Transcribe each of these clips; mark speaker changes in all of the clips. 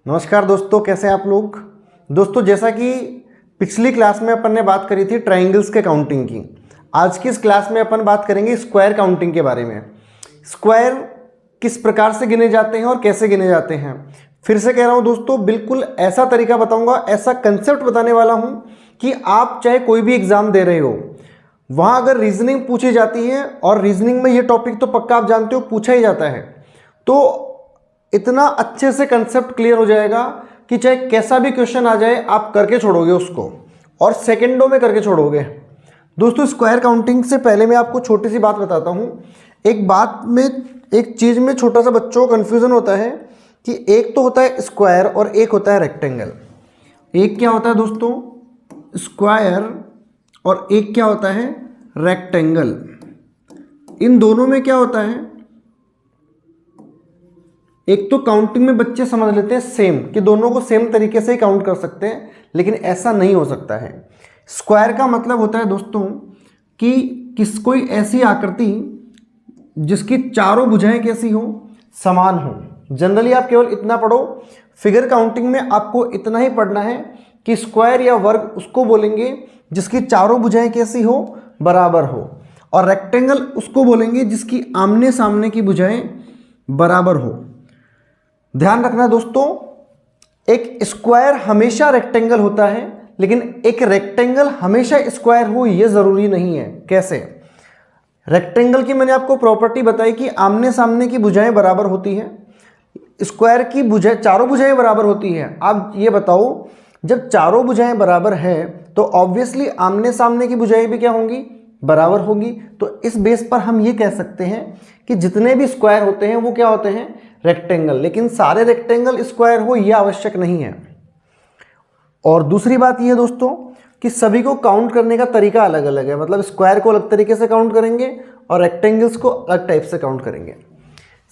Speaker 1: नमस्कार दोस्तों, कैसे हैं आप लोग। दोस्तों, जैसा कि पिछली क्लास में अपन ने बात करी थी ट्रायंगल्स के काउंटिंग की, आज की इस क्लास में अपन बात करेंगे स्क्वायर काउंटिंग के बारे में। स्क्वायर किस प्रकार से गिने जाते हैं और कैसे गिने जाते हैं। फिर से कह रहा हूं दोस्तों, बिल्कुल ऐसा तरीका बताऊंगा, ऐसा कंसेप्ट बताने वाला हूं कि आप चाहे कोई भी एग्जाम दे रहे हो, वहां अगर रीजनिंग पूछी जाती है, और रीजनिंग में ये टॉपिक तो पक्का आप जानते हो पूछा ही जाता है, तो इतना अच्छे से कंसेप्ट क्लियर हो जाएगा कि चाहे कैसा भी क्वेश्चन आ जाए आप करके छोड़ोगे उसको, और सेकंडों में करके छोड़ोगे। दोस्तों, स्क्वायर काउंटिंग से पहले मैं आपको छोटी सी बात बताता हूं। एक चीज में छोटा सा बच्चों को कंफ्यूजन होता है कि एक तो होता है स्क्वायर और एक होता है रेक्टेंगल। एक क्या होता है दोस्तों, स्क्वायर, और एक क्या होता है रेक्टेंगल। इन दोनों में क्या होता है, एक तो काउंटिंग में बच्चे समझ लेते हैं सेम, कि दोनों को सेम तरीके से ही काउंट कर सकते हैं, लेकिन ऐसा नहीं हो सकता है। स्क्वायर का मतलब होता है दोस्तों कि कोई ऐसी आकृति जिसकी चारों भुजाएं कैसी हो, समान हो। जनरली आप केवल इतना पढ़ो, फिगर काउंटिंग में आपको इतना ही पढ़ना है कि स्क्वायर या वर्ग उसको बोलेंगे जिसकी चारों भुजाएं कैसी हो, बराबर हो, और रेक्टेंगल उसको बोलेंगे जिसकी आमने सामने की भुजाएं बराबर हो। ध्यान रखना दोस्तों, एक स्क्वायर हमेशा रेक्टेंगल होता है, लेकिन एक रेक्टेंगल हमेशा स्क्वायर हो यह जरूरी नहीं है। कैसे? रेक्टेंगल की मैंने आपको प्रॉपर्टी बताई कि आमने सामने की भुजाएं बराबर होती है, स्क्वायर की भुजाएं, चारों भुजाएं बराबर होती है। आप ये बताओ, जब चारों भुजाएं बराबर है तो ऑब्वियसली आमने सामने की भुजाएं भी क्या होंगी, बराबर होगी। तो इस बेस पर हम ये कह सकते हैं कि जितने भी स्क्वायर होते हैं वो क्या होते हैं, रेक्टेंगल। लेकिन सारे रेक्टेंगल स्क्वायर हो यह आवश्यक नहीं है। और दूसरी बात यह दोस्तों कि सभी को काउंट करने का तरीका अलग अलग है, मतलब स्क्वायर को अलग तरीके से काउंट करेंगे और रेक्टेंगल्स को अलग टाइप से काउंट करेंगे।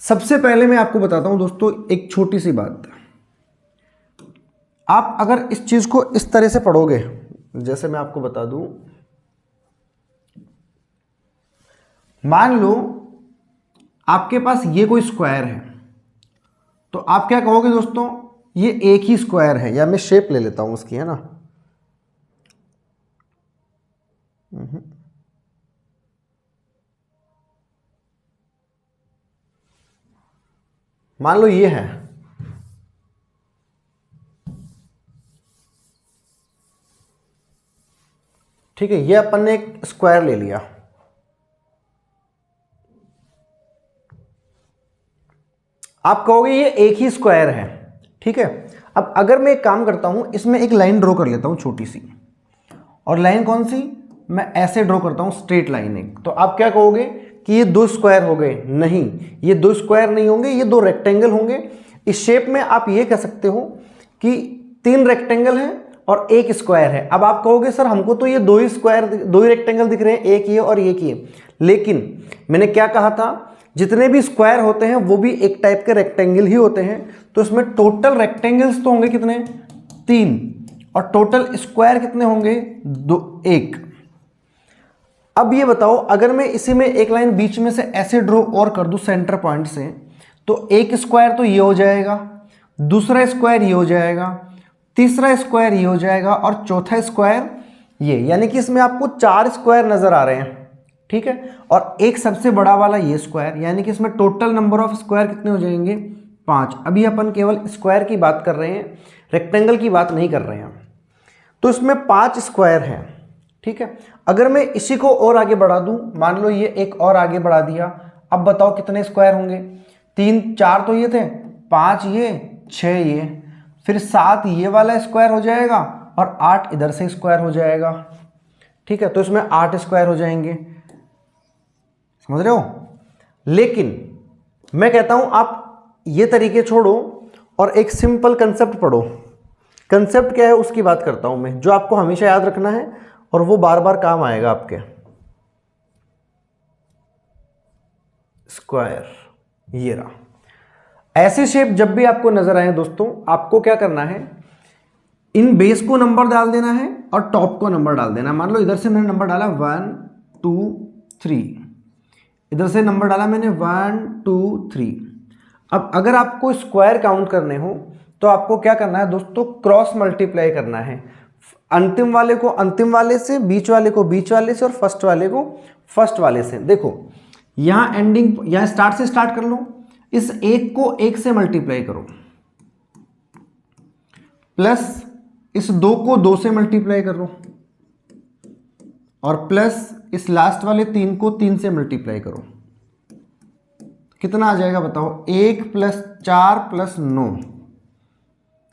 Speaker 1: सबसे पहले मैं आपको बताता हूं दोस्तों एक छोटी सी बात। आप अगर इस चीज को इस तरह से पढ़ोगे, जैसे मैं आपको बता दूं, मान लो आपके पास ये कोई स्क्वायर है, तो आप क्या कहोगे दोस्तों, ये एक ही स्क्वायर है। या मैं शेप ले लेता हूं उसकी, है ना। मान लो ये है, ठीक है, ये अपन ने एक स्क्वायर ले लिया। आप कहोगे ये एक ही स्क्वायर है, ठीक है। अब अगर मैं एक काम करता हूं, इसमें एक लाइन ड्रॉ कर लेता हूं छोटी सी, और लाइन कौन सी, मैं ऐसे ड्रॉ करता हूं, स्ट्रेट लाइन एक। तो आप क्या कहोगे कि ये दो स्क्वायर हो गए। नहीं, ये दो स्क्वायर नहीं होंगे, ये दो रेक्टेंगल होंगे। इस शेप में आप ये कह सकते हो कि तीन रेक्टेंगल हैं और एक स्क्वायर है। अब आप कहोगे सर हमको तो ये दो ही स्क्वायर, दो ही रेक्टेंगल दिख रहे हैं, एक ये और एक ये। लेकिन मैंने क्या कहा था, जितने भी स्क्वायर होते हैं वो भी एक टाइप के रेक्टेंगल ही होते हैं। तो इसमें टोटल रेक्टेंगल्स तो होंगे कितने, तीन, और टोटल स्क्वायर कितने होंगे, दो, एक। अब ये बताओ, अगर मैं इसी में एक लाइन बीच में से ऐसे ड्रॉ और कर दूं सेंटर पॉइंट से, तो एक स्क्वायर तो ये हो जाएगा, दूसरा स्क्वायर ये हो जाएगा, तीसरा स्क्वायर ये हो जाएगा, और चौथा स्क्वायर ये। यानी कि इसमें आपको चार स्क्वायर नजर आ रहे हैं, ठीक है। और एक सबसे बड़ा वाला ये स्क्वायर, यानी कि इसमें टोटल नंबर ऑफ स्क्वायर कितने हो जाएंगे, 5। अभी अपन केवल स्क्वायर की बात कर रहे हैं, रेक्टेंगल की बात नहीं कर रहे हैं। तो इसमें 5 स्क्वायर हैं, ठीक है। अगर मैं इसी को और आगे बढ़ा दूं, मान लो ये एक और आगे बढ़ा दिया, अब बताओ कितने स्क्वायर होंगे, 3, 4 तो ये थे, 5 ये, 6 ये, फिर 7 ये वाला स्क्वायर हो जाएगा, और 8 इधर से स्क्वायर हो जाएगा, ठीक है। तो इसमें 8 स्क्वायर हो जाएंगे, समझ रहे हो। लेकिन मैं कहता हूं आप ये तरीके छोड़ो और एक सिंपल कंसेप्ट पढ़ो। कंसेप्ट क्या है उसकी बात करता हूं मैं, जो आपको हमेशा याद रखना है और वो बार बार काम आएगा आपके। स्क्वायर, ये रहा। ऐसे शेप जब भी आपको नजर आए दोस्तों, आपको क्या करना है, इन बेस को नंबर डाल देना है और टॉप को नंबर डाल देना। मान लो इधर से मैंने नंबर डाला 1 2 3, इधर से नंबर डाला मैंने 1 2 3। अब अगर आपको स्क्वायर काउंट करने हो तो आपको क्या करना है दोस्तों, क्रॉस मल्टीप्लाई करना है। अंतिम वाले को अंतिम वाले से, बीच वाले को बीच वाले से और फर्स्ट वाले को फर्स्ट वाले से। देखो यहां एंडिंग, यहां स्टार्ट से स्टार्ट कर लो, इस एक को एक से मल्टीप्लाई करो, प्लस इस दो को दो से मल्टीप्लाई करो, और प्लस इस लास्ट वाले तीन को तीन से मल्टीप्लाई करो। कितना आ जाएगा बताओ, 1 + 4 + 9,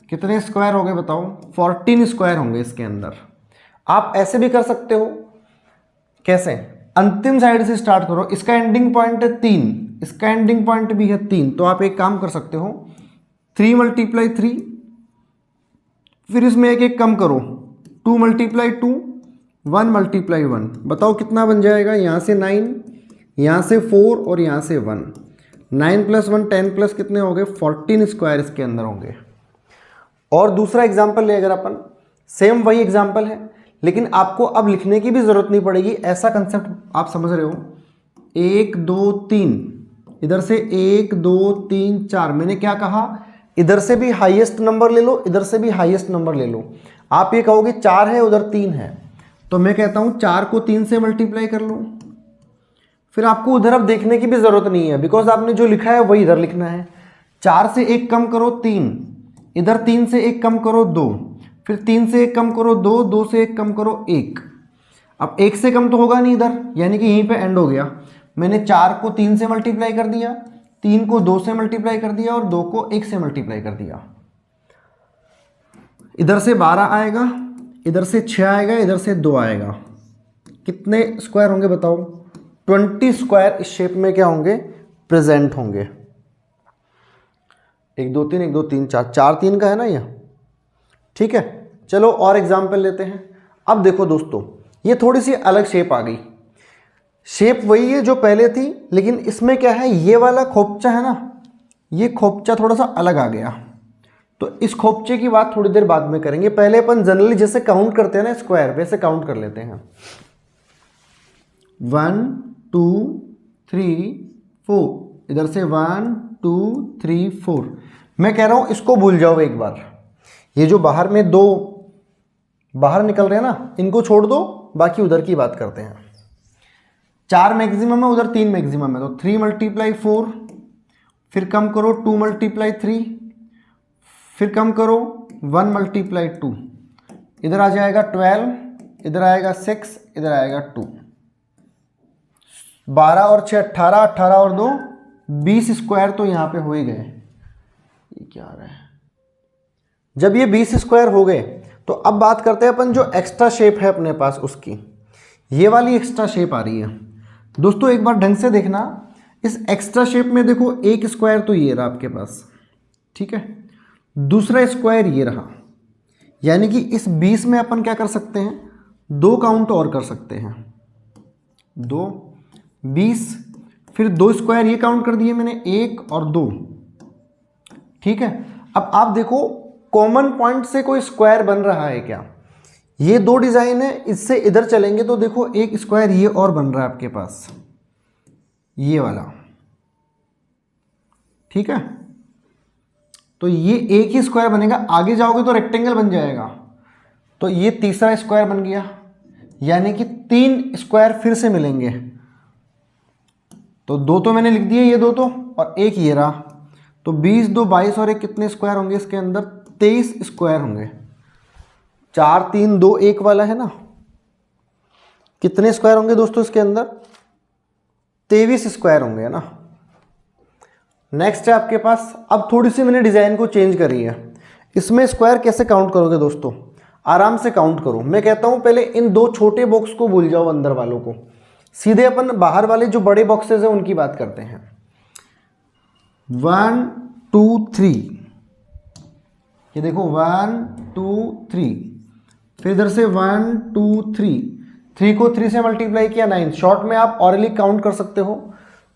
Speaker 1: कितने स्क्वायर हो गए बताओ, 14 स्क्वायर होंगे इसके अंदर। आप ऐसे भी कर सकते हो, कैसे, अंतिम साइड से स्टार्ट करो, इसका एंडिंग पॉइंट है 3, इसका एंडिंग पॉइंट भी है 3, तो आप एक काम कर सकते हो 3 × 3, फिर इसमें एक एक कम करो, 2 × 2, 1 × 1, बताओ कितना बन जाएगा, यहाँ से 9, यहाँ से 4 और यहाँ से 1, 9 + 1 10 प्लस कितने हो गए, 14 स्क्वायर इसके अंदर होंगे। और दूसरा एग्जाम्पल ले अगर अपन, सेम वही एग्जाम्पल है, लेकिन आपको अब लिखने की भी जरूरत नहीं पड़ेगी, ऐसा कंसेप्ट आप समझ रहे हो। 1 2 3, इधर से 1 2 3 4, मैंने क्या कहा, इधर से भी हाईएस्ट नंबर ले लो, इधर से भी हाईएस्ट नंबर ले लो। आप ये कहोगे 4 है उधर 3 है, तो मैं कहता हूं 4 को 3 से मल्टीप्लाई कर लो, फिर आपको उधर अब देखने की भी जरूरत नहीं है, बिकॉज आपने जो लिखा है वही इधर लिखना है। 4 से 1 कम करो 3, इधर 3 से 1 कम करो 2, फिर 3 से 1 कम करो 2, 2 से 1 कम करो 1। अब 1 से कम तो होगा नहीं इधर, यानी कि यहीं पे एंड हो गया। मैंने 4 को 3 से मल्टीप्लाई कर दिया, 3 को 2 से मल्टीप्लाई कर दिया और 2 को 1 से मल्टीप्लाई कर दिया। इधर से 12 आएगा, इधर से 6 आएगा, इधर से 2 आएगा, कितने स्क्वायर होंगे बताओ, 20 स्क्वायर इस शेप में क्या होंगे, प्रेजेंट होंगे। 1 2 3 1 2 3 4, 4 3 का है ना ये, ठीक है। चलो और एग्जाम्पल लेते हैं। अब देखो दोस्तों, ये थोड़ी सी अलग शेप आ गई, शेप वही है जो पहले थी, लेकिन इसमें क्या है, ये वाला खोपचा है ना, ये खोपचा थोड़ा सा अलग आ गया। तो इस खोपचे की बात थोड़ी देर बाद में करेंगे, पहले अपन जनरली जैसे काउंट करते हैं ना स्क्वायर, वैसे काउंट कर लेते हैं। 1 2 3 4, इधर से 1 2 3 4। मैं कह रहा हूं इसको भूल जाओ एक बार, ये जो बाहर में 2 बाहर निकल रहे हैं ना, इनको छोड़ दो, बाकी उधर की बात करते हैं। 4 मैक्सिमम है, उधर 3 मैक्सिमम है, तो 3 × 4, फिर कम करो 2 × 3, फिर कम करो 1 × 2, इधर आ जाएगा 12, इधर आएगा 6, इधर आएगा 2, 12 और 6 18, 18 और 2 20 स्क्वायर तो यहाँ पे हो ही गए। ये क्या आ रहा है, जब ये 20 स्क्वायर हो गए तो अब बात करते हैं अपन जो एक्स्ट्रा शेप है अपने पास उसकी। ये वाली एक्स्ट्रा शेप आ रही है दोस्तों, एक बार ढंग से देखना, इस एक्स्ट्रा शेप में देखो एक स्क्वायर तो ये रहा आपके पास, ठीक है, दूसरा स्क्वायर ये रहा, यानी कि इस 20 में अपन क्या कर सकते हैं, 2 काउंट और कर सकते हैं, 2 20, फिर 2 स्क्वायर ये काउंट कर दिए मैंने, 1 और 2, ठीक है। अब आप देखो कॉमन पॉइंट से कोई स्क्वायर बन रहा है क्या, ये 2 डिजाइन है, इससे इधर चलेंगे तो देखो एक स्क्वायर ये और बन रहा है आपके पास, ये वाला, ठीक है। तो ये एक ही स्क्वायर बनेगा, आगे जाओगे तो रेक्टेंगल बन जाएगा, तो ये तीसरा स्क्वायर बन गया, यानी कि 3 स्क्वायर फिर से मिलेंगे। तो 2 तो मैंने लिख दिए, ये 2 तो, और एक ये रहा, तो 20 2 22 और एक कितने स्क्वायर होंगे इसके अंदर, 23 स्क्वायर होंगे। 4 3 2 1 वाला है ना, कितने स्क्वायर होंगे दोस्तों इसके अंदर, 23 स्क्वायर होंगे, है ना। नेक्स्ट है आपके पास, अब थोड़ी सी मैंने डिजाइन को चेंज करी है, इसमें स्क्वायर कैसे काउंट करोगे दोस्तों, आराम से काउंट करो। मैं कहता हूं पहले इन 2 छोटे बॉक्स को भूल जाओ, अंदर वालों को, सीधे अपन बाहर वाले जो बड़े बॉक्सेस हैं उनकी बात करते हैं। 1 2 3, ये देखो 1 2 3, फिर इधर से 1 2 3, 3 को 3 से मल्टीप्लाई किया 9, शॉर्ट में आप ऑरली काउंट कर सकते हो,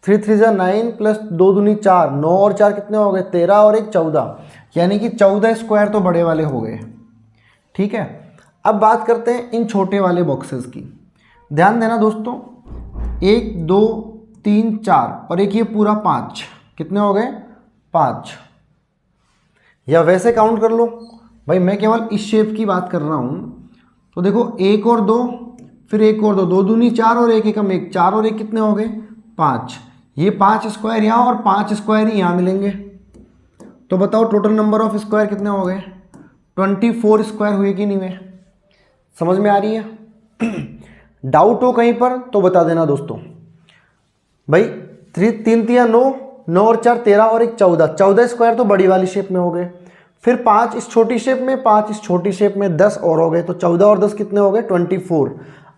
Speaker 1: 3 3 जा 9 प्लस 2 दूनी 4, 9 और 4 कितने हो गए, 13 और 1 14, यानी कि 14 स्क्वायर तो बड़े वाले हो गए, ठीक है। अब बात करते हैं इन छोटे वाले बॉक्सेस की, ध्यान देना दोस्तों, 1 2 3 4 और एक ये पूरा 5, कितने हो गए, 5, या वैसे काउंट कर लो। भाई मैं केवल इस शेप की बात कर रहा हूँ। तो देखो एक और दो, फिर एक और दो, दो दूनी चार और एक एकम एक, चार और एक कितने हो गए 5। ये 5 स्क्वायर यहाँ और 5 स्क्वायर ही यहाँ मिलेंगे। तो बताओ टोटल नंबर ऑफ स्क्वायर कितने हो गए 24 स्क्वायर हुए कि नहीं हुए। समझ में आ रही है? डाउट हो कहीं पर तो बता देना दोस्तों। भाई 3 3 9, 9 और 4 13 और 1 14, 14 स्क्वायर तो बड़ी वाली शेप में हो गए। फिर 5 इस छोटी शेप में, 5 इस छोटी शेप में, 10 और हो गए। तो 14 और 10 कितने हो गए 24।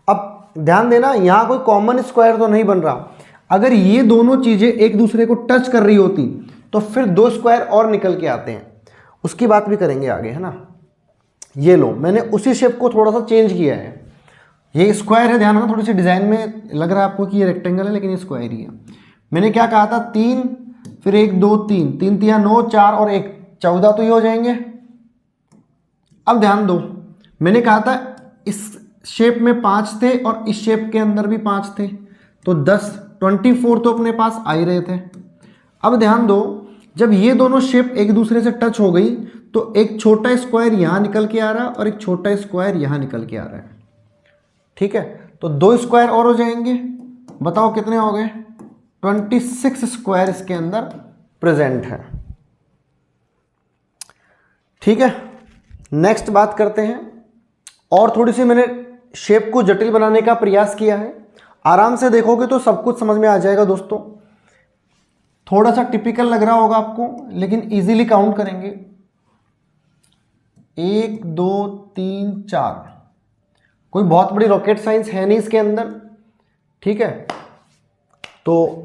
Speaker 1: अब ध्यान देना यहाँ कोई कॉमन स्क्वायर तो नहीं बन रहा। अगर ये दोनों चीजें एक दूसरे को टच कर रही होती तो फिर 2 स्क्वायर और निकल के आते हैं, उसकी बात भी करेंगे आगे, है ना। ये लो मैंने उसी शेप को थोड़ा सा चेंज किया है। ये स्क्वायर है, ध्यान रखना, थोड़ी सी डिजाइन में लग रहा है आपको कि ये रेक्टेंगल है लेकिन ये स्क्वायर ही है। मैंने क्या कहा था 3, फिर 1 2 3, 3 3 9, 4 और 1 14 तो ये हो जाएंगे। अब ध्यान दो, मैंने कहा था इस शेप में 5 थे और इस शेप के अंदर भी 5 थे, तो 10 24 तो अपने पास आ ही रहे थे। अब ध्यान दो, जब ये दोनों शेप एक दूसरे से टच हो गई तो एक छोटा स्क्वायर यहां निकल के आ रहा है और एक छोटा स्क्वायर यहां निकल के आ रहा है। ठीक है, तो 2 स्क्वायर और हो जाएंगे। बताओ कितने हो गए 26 स्क्वायर इसके अंदर प्रेजेंट है। ठीक है, नेक्स्ट बात करते हैं। और थोड़ी सी मैंने शेप को जटिल बनाने का प्रयास किया है। आराम से देखोगे तो सब कुछ समझ में आ जाएगा दोस्तों। थोड़ा सा टिपिकल लग रहा होगा आपको, लेकिन इजीली काउंट करेंगे। 1 2 3 4, कोई बहुत बड़ी रॉकेट साइंस है नहीं इसके अंदर। ठीक है, तो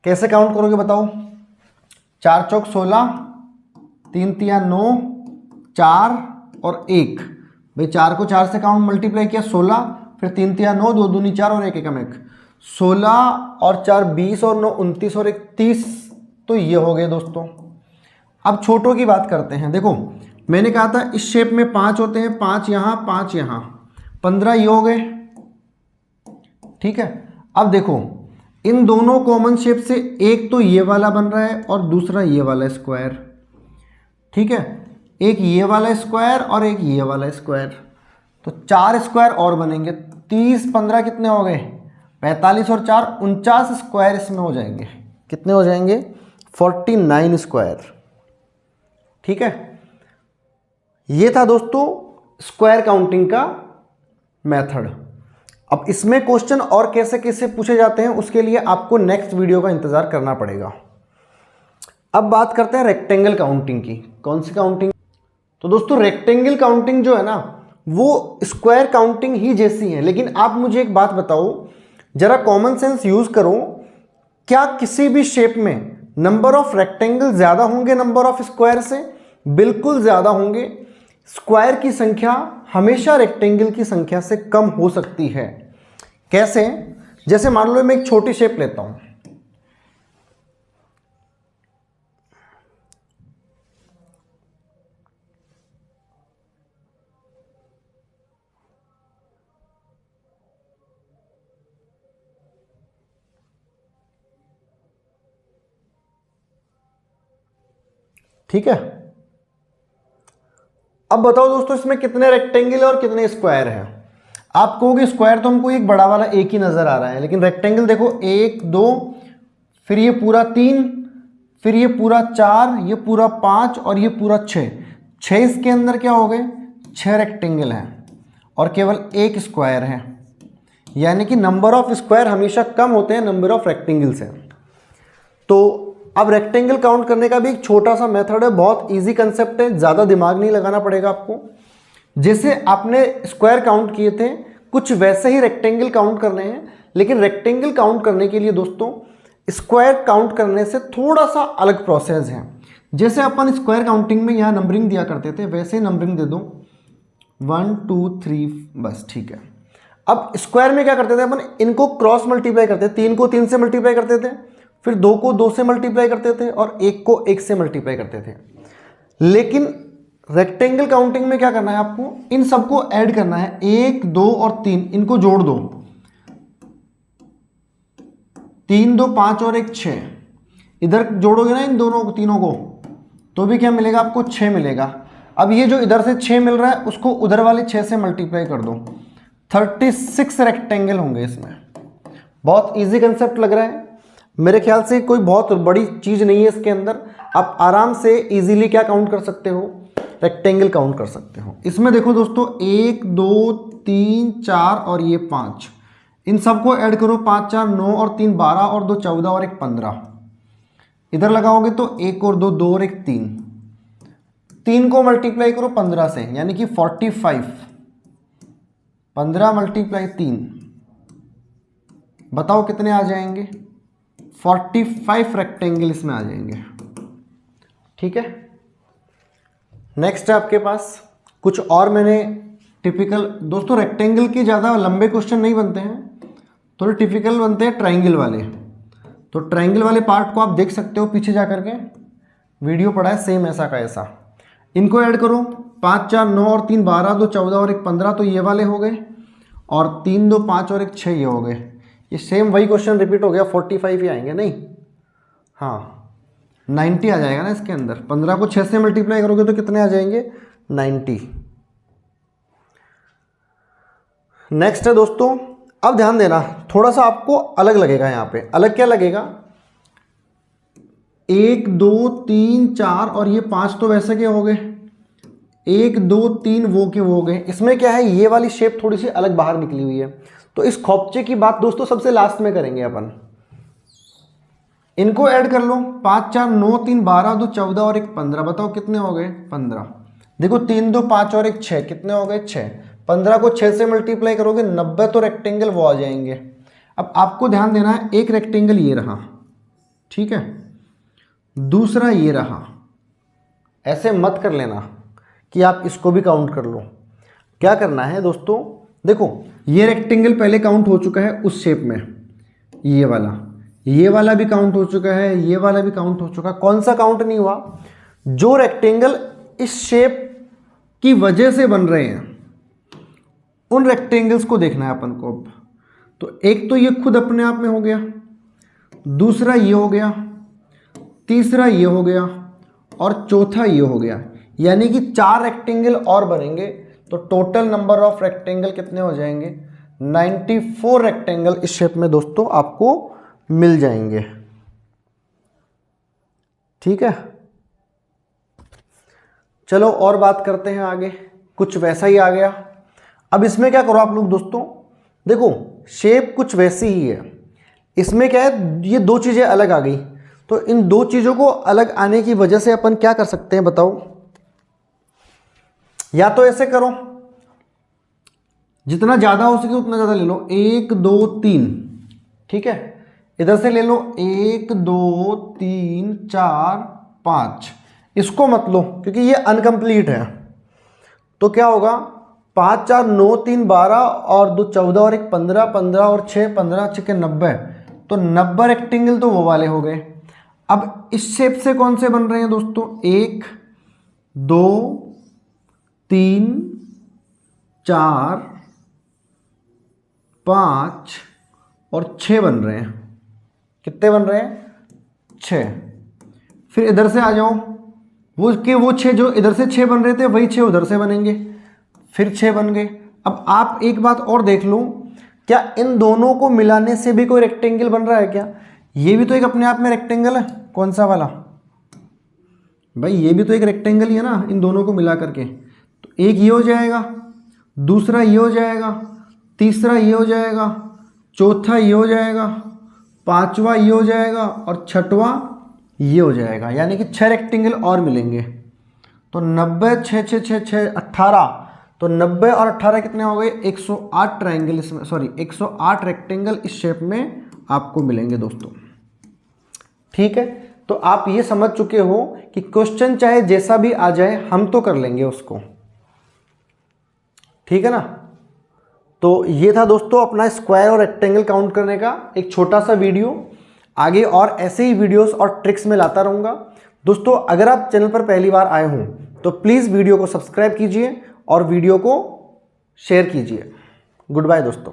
Speaker 1: कैसे काउंट करोगे बताओ। 4 चौक 16, 3 तिया 9, 4 और 1। भाई 4 को 4 से काउंट मल्टीप्लाई किया 16, फिर 3 तिया 9, 2 दूनी 4 और 1 एकम 1। 16 और 4 20 और 9 29 और 1 30, तो ये हो गए दोस्तों। अब छोटों की बात करते हैं। देखो मैंने कहा था इस शेप में 5 होते हैं, 5 यहाँ 5 यहाँ, 15 ये हो गए। ठीक है, अब देखो इन दोनों कॉमन शेप से एक तो ये वाला बन रहा है और दूसरा ये वाला स्क्वायर। ठीक है, एक ये वाला स्क्वायर और एक ये वाला स्क्वायर, तो 4 स्क्वायर और बनेंगे। 30 15 कितने हो गए 45 और 4 49 स्क्वायर इसमें हो जाएंगे। कितने हो जाएंगे 49 स्क्वायर। ठीक है, ये था दोस्तों स्क्वायर काउंटिंग का मेथड। अब इसमें क्वेश्चन और कैसे कैसे पूछे जाते हैं उसके लिए आपको नेक्स्ट वीडियो का इंतजार करना पड़ेगा। अब बात करते हैं रेक्टेंगल काउंटिंग की। कौन सी काउंटिंग? तो दोस्तों रेक्टेंगल काउंटिंग जो है ना वो स्क्वायर काउंटिंग ही जैसी है, लेकिन आप मुझे एक बात बताओ, जरा कॉमन सेंस यूज करो। क्या किसी भी शेप में नंबर ऑफ रेक्टेंगल ज्यादा होंगे नंबर ऑफ स्क्वायर से? बिल्कुल ज्यादा होंगे। स्क्वायर की संख्या हमेशा रेक्टेंगल की संख्या से कम हो सकती है। कैसे? जैसे मान लो मैं एक छोटी शेप लेता हूं, ठीक है। अब बताओ दोस्तों इसमें कितने रेक्टेंगल और कितने स्क्वायर हैं? आप कहोगे स्क्वायर तो हमको एक बड़ा वाला एक ही नजर आ रहा है, लेकिन रेक्टेंगल देखो 1 2, फिर ये पूरा 3, फिर ये पूरा 4, ये पूरा 5 और ये पूरा 6। 6 इसके अंदर क्या हो गए 6 रेक्टेंगल हैं और केवल एक स्क्वायर है। यानी कि नंबर ऑफ स्क्वायर हमेशा कम होते हैं नंबर ऑफ रेक्टेंगल से। तो अब रेक्टेंगल काउंट करने का भी एक छोटा सा मेथड है, बहुत इजी कंसेप्ट है, ज़्यादा दिमाग नहीं लगाना पड़ेगा आपको। जैसे आपने स्क्वायर काउंट किए थे कुछ वैसे ही रेक्टेंगल काउंट करने हैं, लेकिन रेक्टेंगल काउंट करने के लिए दोस्तों स्क्वायर काउंट करने से थोड़ा सा अलग प्रोसेस है। जैसे अपन स्क्वायर काउंटिंग में यहाँ नंबरिंग दिया करते थे वैसे नंबरिंग दे दो 1 2 3 बस, ठीक है। अब स्क्वायर में क्या करते थे अपन, इनको क्रॉस मल्टीप्लाई करते थे, 3 को 3 से मल्टीप्लाई करते थे, फिर 2 को 2 से मल्टीप्लाई करते थे और 1 को 1 से मल्टीप्लाई करते थे। लेकिन रेक्टेंगल काउंटिंग में क्या करना है आपको, इन सबको ऐड करना है, 1 2 और 3 इनको जोड़ दो, 3 2 5 और 1 6, इधर जोड़ोगे ना इन दोनों तीनों को तो भी क्या मिलेगा आपको 6 मिलेगा। अब ये जो इधर से 6 मिल रहा है उसको उधर वाले 6 से मल्टीप्लाई कर दो, 36 रेक्टेंगल होंगे इसमें। बहुत इजी कंसेप्ट लग रहा है, मेरे ख्याल से कोई बहुत बड़ी चीज़ नहीं है इसके अंदर। आप आराम से इजीली क्या काउंट कर सकते हो, रेक्टेंगल काउंट कर सकते हो। इसमें देखो दोस्तों 1 2 3 4 और ये 5, इन सबको ऐड करो, 5 4 9 और 3 12 और 2 14 और 1 15। इधर लगाओगे तो 1 और 2 2 और 1 3, 3 को मल्टीप्लाई करो 15 से, यानी कि 45। 15 मल्टीप्लाई 3, बताओ कितने आ जाएंगे, 45 रेक्टेंगल इसमें आ जाएंगे। ठीक है, नेक्स्ट है आपके पास कुछ और। मैंने टिपिकल दोस्तों रेक्टेंगल के ज़्यादा लंबे क्वेश्चन नहीं बनते हैं, थोड़े टिपिकल बनते हैं ट्रायंगल वाले। तो ट्रायंगल वाले पार्ट को आप देख सकते हो, पीछे जा करके वीडियो पड़ा है सेम ऐसा का ऐसा। इनको ऐड करो, 5 4 9 और 3 12 2 14 और 1 15, तो ये वाले हो गए, और 3 2 5 और 1 6 ये हो गए। ये सेम वही क्वेश्चन रिपीट हो गया, 45 ही आएंगे नहीं, हाँ 90 आ जाएगा ना इसके अंदर। 15 को 6 से मल्टीप्लाई करोगे तो कितने आ जाएंगे, 90। नेक्स्ट है दोस्तों, अब ध्यान देना, थोड़ा सा आपको अलग लगेगा यहाँ पे। अलग क्या लगेगा, 1 2 3 4 और ये 5 तो वैसे के हो गए, 1 2 3 वो के वो हो गए। इसमें क्या है, ये वाली शेप थोड़ी सी अलग बाहर निकली हुई है, तो इस खोपचे की बात दोस्तों सबसे लास्ट में करेंगे अपन। इनको ऐड कर लो, 5 4 9 3 12 2 14 और 1 15, बताओ कितने हो गए, 15। देखो 3 2 5 और 1 6, कितने हो गए, 6। 15 को 6 से मल्टीप्लाई करोगे 90, तो रेक्टेंगल वो आ जाएंगे। अब आपको ध्यान देना है, एक रेक्टेंगल ये रहा, ठीक है, दूसरा ये रहा। ऐसे मत कर लेना कि आप इसको भी काउंट कर लो। क्या करना है दोस्तों, देखो ये रेक्टेंगल पहले काउंट हो चुका है उस शेप में, ये वाला भी काउंट हो चुका है, ये वाला भी काउंट हो चुका है। कौन सा काउंट नहीं हुआ, जो रेक्टेंगल इस शेप की वजह से बन रहे हैं उन रेक्टेंगल्स को देखना है अपन को। अब तो एक तो ये खुद अपने आप में हो गया, दूसरा ये हो गया, तीसरा ये हो गया, और चौथा ये हो गया, यानी कि 4 रेक्टेंगल और बनेंगे। तो टोटल नंबर ऑफ रेक्टेंगल कितने हो जाएंगे, 94 रेक्टेंगल इस शेप में दोस्तों आपको मिल जाएंगे। ठीक है, चलो और बात करते हैं आगे। कुछ वैसा ही आ गया। अब इसमें क्या करो आप लोग दोस्तों, देखो शेप कुछ वैसी ही है, इसमें क्या है, ये दो चीज़ें अलग आ गई। तो इन दो चीज़ों को अलग आने की वजह से अपन क्या कर सकते हैं बताओ, या तो ऐसे करो, जितना ज़्यादा हो सके उतना ज़्यादा ले लो, 1 2 3, ठीक है, इधर से ले लो 1 2 3 4 5, इसको मत लो क्योंकि ये अनकम्प्लीट है। तो क्या होगा, 5 4 9 3 12 और 2 14 और 1 15, 15 और 6 15 6 90, तो 90 रेक्टेंगल तो वो वाले हो गए। अब इस शेप से कौन से बन रहे हैं दोस्तों, 1 2 3 4 5 और 6 बन रहे हैं। कितने बन रहे हैं, 6। फिर इधर से आ जाओ, वो 6 जो इधर से 6 बन रहे थे वही 6 उधर से बनेंगे, फिर 6 बन गए। अब आप एक बात और देख लो, क्या इन दोनों को मिलाने से भी कोई रेक्टेंगल बन रहा है क्या, ये भी तो एक अपने आप में रेक्टेंगल है। कौन सा वाला भाई, ये भी तो एक रेक्टेंगल ही है ना, इन दोनों को मिला करके। तो एक ये हो जाएगा, दूसरा ये हो जाएगा, तीसरा ये हो जाएगा, चौथा ये हो जाएगा, पांचवा ये हो जाएगा, और छठवां ये हो जाएगा, यानी कि 6 रेक्टेंगल और मिलेंगे। तो 90 6 6 6 6 18, तो 90 और 18 कितने हो गए, 108 ट्रायंगल इसमें, सॉरी 108 रेक्टेंगल इस शेप में आपको मिलेंगे दोस्तों। ठीक है, तो आप ये समझ चुके हो कि क्वेश्चन चाहे जैसा भी आ जाए हम तो कर लेंगे उसको। ठीक है ना, तो ये था दोस्तों अपना स्क्वायर और रेक्टेंगल काउंट करने का एक छोटा सा वीडियो। आगे और ऐसे ही वीडियोस और ट्रिक्स में लाता रहूँगा दोस्तों। अगर आप चैनल पर पहली बार आए हों तो प्लीज़ वीडियो को सब्सक्राइब कीजिए और वीडियो को शेयर कीजिए। गुड बाय दोस्तों।